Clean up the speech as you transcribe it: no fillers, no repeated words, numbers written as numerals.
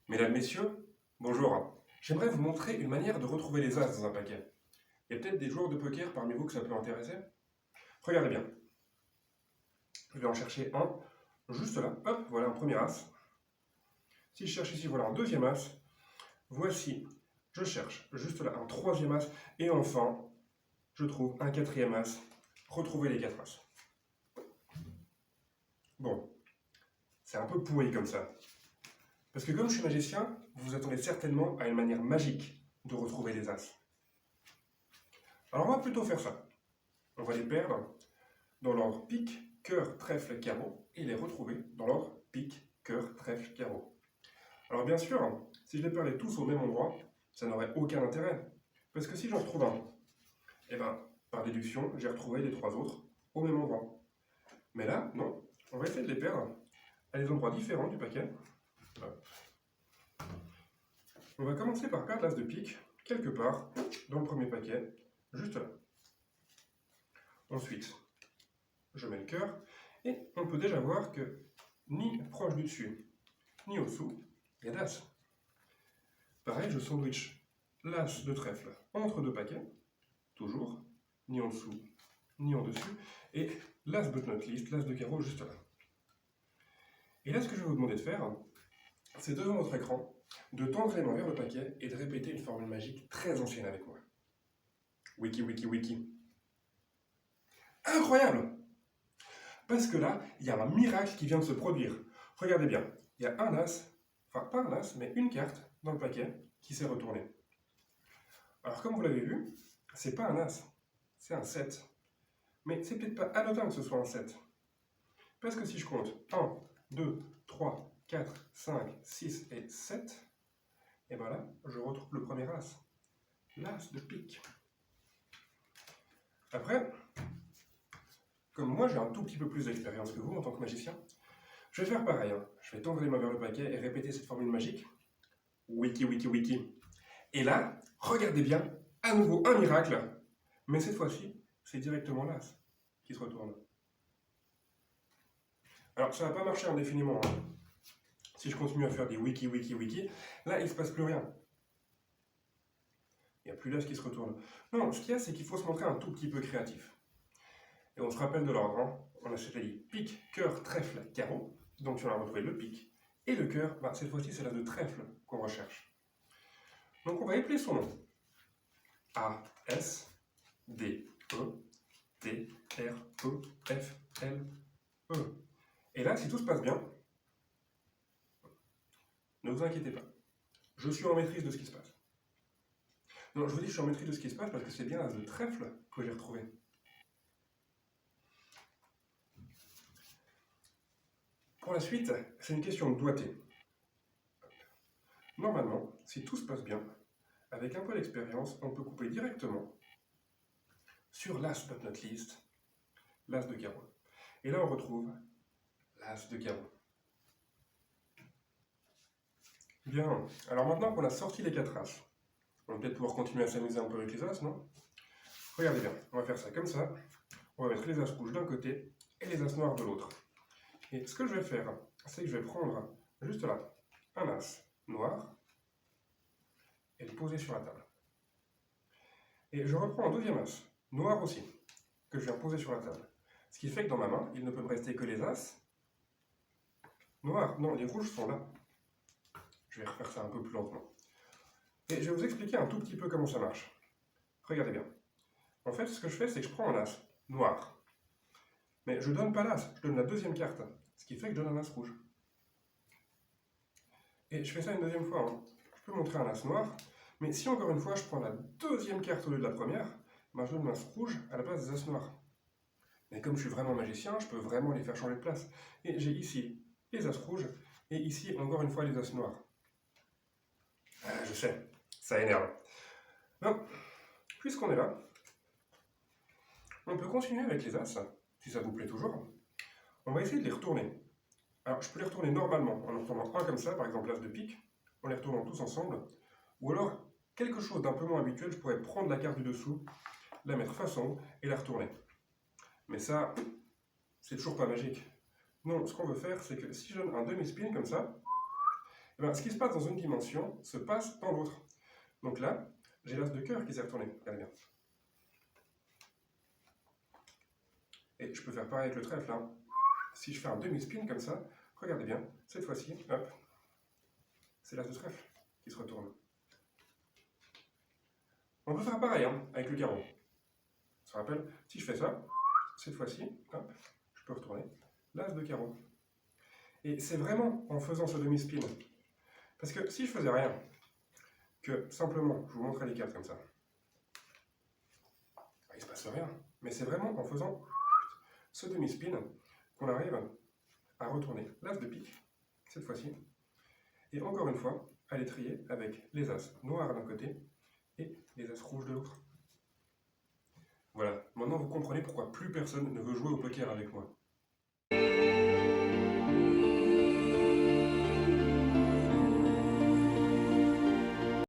Mesdames, Messieurs, bonjour. J'aimerais vous montrer une manière de retrouver les as dans un paquet. Il y a peut-être des joueurs de poker parmi vous que ça peut intéresser. Regardez bien. Je vais en chercher un, juste là. Hop, voilà un premier as. Si je cherche ici, voilà un deuxième as. Voici, je cherche juste là un troisième as. Et enfin, je trouve un quatrième as. Retrouvez les quatre as. Bon, c'est un peu pourri comme ça. Parce que comme je suis magicien, vous vous attendez certainement à une manière magique de retrouver les as. Alors on va plutôt faire ça. On va les perdre dans l'ordre pique, cœur, trèfle, carreau, et les retrouver dans l'ordre pique, cœur, trèfle, carreau. Alors bien sûr, si je les perdais tous au même endroit, ça n'aurait aucun intérêt. Parce que si j'en retrouve un, eh ben, par déduction, j'ai retrouvé les trois autres au même endroit. Mais là, non, on va essayer de les perdre à des endroits différents du paquet. Hop. On va commencer par perdre l'as de pique, quelque part, dans le premier paquet, juste là. Ensuite, je mets le cœur, et on peut déjà voir que ni proche du dessus, ni au-dessous, il y a d'as. Pareil, je sandwich l'as de trèfle entre deux paquets, toujours, ni en dessous, ni en dessus, et l'as but not least, l'as de carreau juste là. Et là, ce que je vais vous demander de faire, c'est devant votre écran, de tendre les mains vers le paquet et de répéter une formule magique très ancienne avec moi. Wiki, wiki, wiki. Incroyable! Parce que là, il y a un miracle qui vient de se produire. Regardez bien, il y a un as, enfin pas un as, mais une carte dans le paquet qui s'est retournée. Alors comme vous l'avez vu, c'est pas un as, c'est un 7. Mais c'est peut-être pas anodin que ce soit un 7. Parce que si je compte 1, 2, 3, 4, 5, 6 et 7, et bien là, je retrouve le premier as, l'as de pique. Après, comme moi j'ai un tout petit peu plus d'expérience que vous en tant que magicien, je vais faire pareil. Je vais tendre les mains vers le paquet et répéter cette formule magique. Wiki, wiki, wiki. Et là, regardez bien, à nouveau un miracle, mais cette fois-ci, c'est directement l'as qui se retourne. Alors, ça ne va pas marcher indéfiniment. Si je continue à faire des wiki, wiki, wiki, là, il ne se passe plus rien. Il n'y a plus l'as qui se retourne. Non, ce qu'il y a, c'est qu'il faut se montrer un tout petit peu créatif. Et on se rappelle de l'ordre. On a dit pique, cœur, trèfle, carreau. Donc, on a retrouvé le pique. Et le cœur, cette fois-ci, c'est l'as de trèfle qu'on recherche. Donc, on va épeler son nom. A, S, D, E, T, R, E, F, L, E. Et là, si tout se passe bien, ne vous inquiétez pas. Je suis en maîtrise de ce qui se passe. Non, je vous dis que je suis en maîtrise de ce qui se passe parce que c'est bien l'as de trèfle que j'ai retrouvé. Pour la suite, c'est une question de doigté. Normalement, si tout se passe bien, avec un peu d'expérience, on peut couper directement sur l'as but not least, l'as de carreau. Et là, on retrouve l'as de carreau. Bien, alors maintenant qu'on a sorti les quatre as, on va peut-être pouvoir continuer à s'amuser un peu avec les as, non? Regardez bien, on va faire ça comme ça. On va mettre les as rouges d'un côté et les as noirs de l'autre. Et ce que je vais faire, c'est que je vais prendre juste là un as noir et le poser sur la table. Et je reprends un deuxième as, noir aussi, que je viens poser sur la table. Ce qui fait que dans ma main, il ne peut me rester que les as noirs. Non, les rouges sont là. Je vais refaire ça un peu plus lentement. Et je vais vous expliquer un tout petit peu comment ça marche. Regardez bien. En fait, ce que je fais, c'est que je prends un as noir. Mais je ne donne pas l'as, je donne la deuxième carte. Ce qui fait que je donne un as rouge. Et je fais ça une deuxième fois. Je peux montrer un as noir. Mais si encore une fois, je prends la deuxième carte au lieu de la première, je donne un as rouge à la place des as noirs. Mais comme je suis vraiment magicien, je peux vraiment les faire changer de place. Et j'ai ici les as rouges, et ici, encore une fois, les as noirs. Ah, je sais, ça énerve. Non, puisqu'on est là, on peut continuer avec les as, si ça vous plaît toujours. On va essayer de les retourner. Alors, je peux les retourner normalement, en retournant un comme ça, par exemple l'as de pique, en les retournant tous ensemble. Ou alors, quelque chose d'un peu moins habituel, je pourrais prendre la carte du dessous, la mettre face en haut et la retourner. Mais ça, c'est toujours pas magique. Non, ce qu'on veut faire, c'est que si je donne un demi-spin comme ça, Eh ben, ce qui se passe dans une dimension se passe dans l'autre. Donc là, j'ai l'as de cœur qui s'est retourné. Regardez bien. Et je peux faire pareil avec le trèfle. Hein. Si je fais un demi-spin comme ça, regardez bien, cette fois-ci, hop, c'est l'as de trèfle qui se retourne. On peut faire pareil hein, avec le carreau. On se rappelle, si je fais ça, cette fois-ci, hop, je peux retourner l'as de carreau. Et c'est vraiment en faisant ce demi-spin. Parce que si je faisais rien, que simplement, je vous montrais les cartes comme ça, il ne se passe rien. Mais c'est vraiment en faisant ce demi-spin qu'on arrive à retourner l'as de pique, cette fois-ci, et encore une fois, à les trier avec les as noirs d'un côté et les as rouges de l'autre. Voilà, maintenant vous comprenez pourquoi plus personne ne veut jouer au poker avec moi.